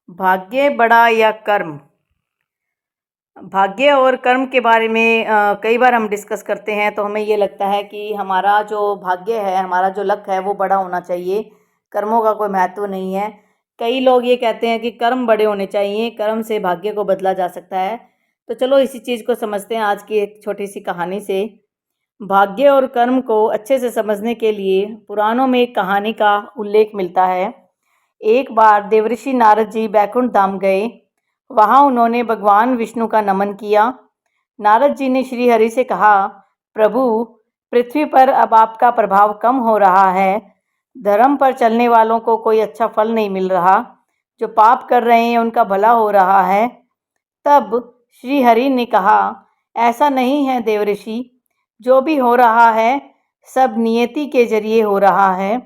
भाग्य बड़ा या कर्म। भाग्य और कर्म के बारे में कई बार हम डिस्कस करते हैं तो हमें ये लगता है कि हमारा जो भाग्य है, हमारा जो लक है वो बड़ा होना चाहिए, कर्मों का कोई महत्व नहीं है। कई लोग ये कहते हैं कि कर्म बड़े होने चाहिए, कर्म से भाग्य को बदला जा सकता है। तो चलो इसी चीज़ को समझते हैं आज की एक छोटी सी कहानी से। भाग्य और कर्म को अच्छे से समझने के लिए पुराणों में एक कहानी का उल्लेख मिलता है। एक बार देवर्षि नारद जी बैकुंठ धाम गए। वहां उन्होंने भगवान विष्णु का नमन किया। नारद जी ने श्री हरि से कहा, प्रभु, पृथ्वी पर अब आपका प्रभाव कम हो रहा है। धर्म पर चलने वालों को कोई अच्छा फल नहीं मिल रहा, जो पाप कर रहे हैं उनका भला हो रहा है। तब श्री हरि ने कहा, ऐसा नहीं है देवर्षि, जो भी हो रहा है सब नियति के जरिए हो रहा है।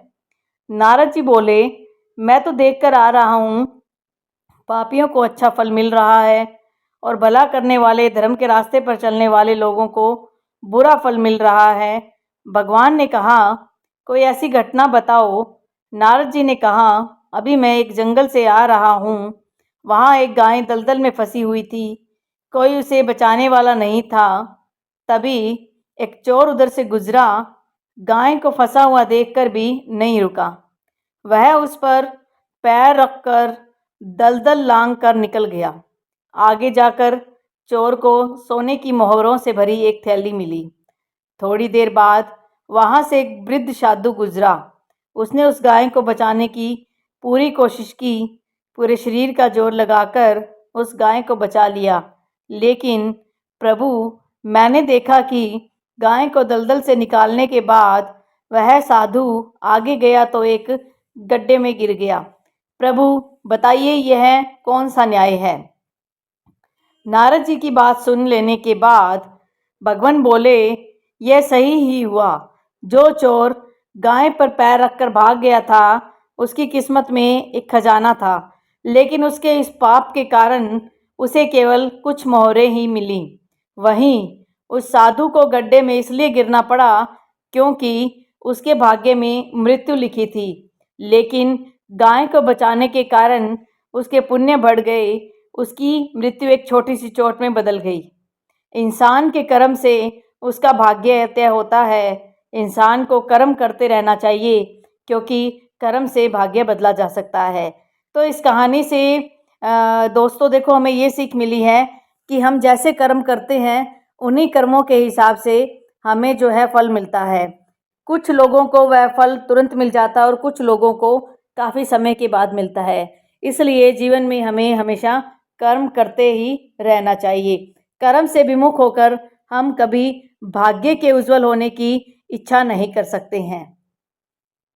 नारद जी बोले, मैं तो देखकर आ रहा हूँ, पापियों को अच्छा फल मिल रहा है और भला करने वाले, धर्म के रास्ते पर चलने वाले लोगों को बुरा फल मिल रहा है। भगवान ने कहा, कोई ऐसी घटना बताओ। नारद जी ने कहा, अभी मैं एक जंगल से आ रहा हूँ। वहाँ एक गाय दलदल में फंसी हुई थी, कोई उसे बचाने वाला नहीं था। तभी एक चोर उधर से गुजरा, गाय को फंसा हुआ देखकर भी नहीं रुका। वह उस पर पैर रखकर दलदल लांघ कर निकल गया। आगे जाकर चोर को सोने की मोहरों से भरी एक थैली मिली। थोड़ी देर बाद वहां से एक वृद्ध साधु गुजरा। उसने उस गाय को बचाने की पूरी कोशिश की, पूरे शरीर का जोर लगाकर उस गाय को बचा लिया। लेकिन प्रभु, मैंने देखा कि गाय को दलदल से निकालने के बाद वह साधु आगे गया तो एक गड्ढे में गिर गया। प्रभु, बताइए यह कौन सा न्याय है। नारद जी की बात सुन लेने के बाद भगवान बोले, यह सही ही हुआ। जो चोर गाय पर पैर रखकर भाग गया था, उसकी किस्मत में एक खजाना था, लेकिन उसके इस पाप के कारण उसे केवल कुछ मोहरें ही मिली। वहीं उस साधु को गड्ढे में इसलिए गिरना पड़ा क्योंकि उसके भाग्य में मृत्यु लिखी थी, लेकिन गाय को बचाने के कारण उसके पुण्य बढ़ गए। उसकी मृत्यु एक छोटी सी चोट में बदल गई। इंसान के कर्म से उसका भाग्य तय होता है। इंसान को कर्म करते रहना चाहिए, क्योंकि कर्म से भाग्य बदला जा सकता है। तो इस कहानी से दोस्तों देखो, हमें ये सीख मिली है कि हम जैसे कर्म करते हैं उन्हीं कर्मों के हिसाब से हमें जो है फल मिलता है। कुछ लोगों को वह फल तुरंत मिल जाता है और कुछ लोगों को काफ़ी समय के बाद मिलता है। इसलिए जीवन में हमें हमेशा कर्म करते ही रहना चाहिए। कर्म से विमुख होकर हम कभी भाग्य के उज्जवल होने की इच्छा नहीं कर सकते हैं।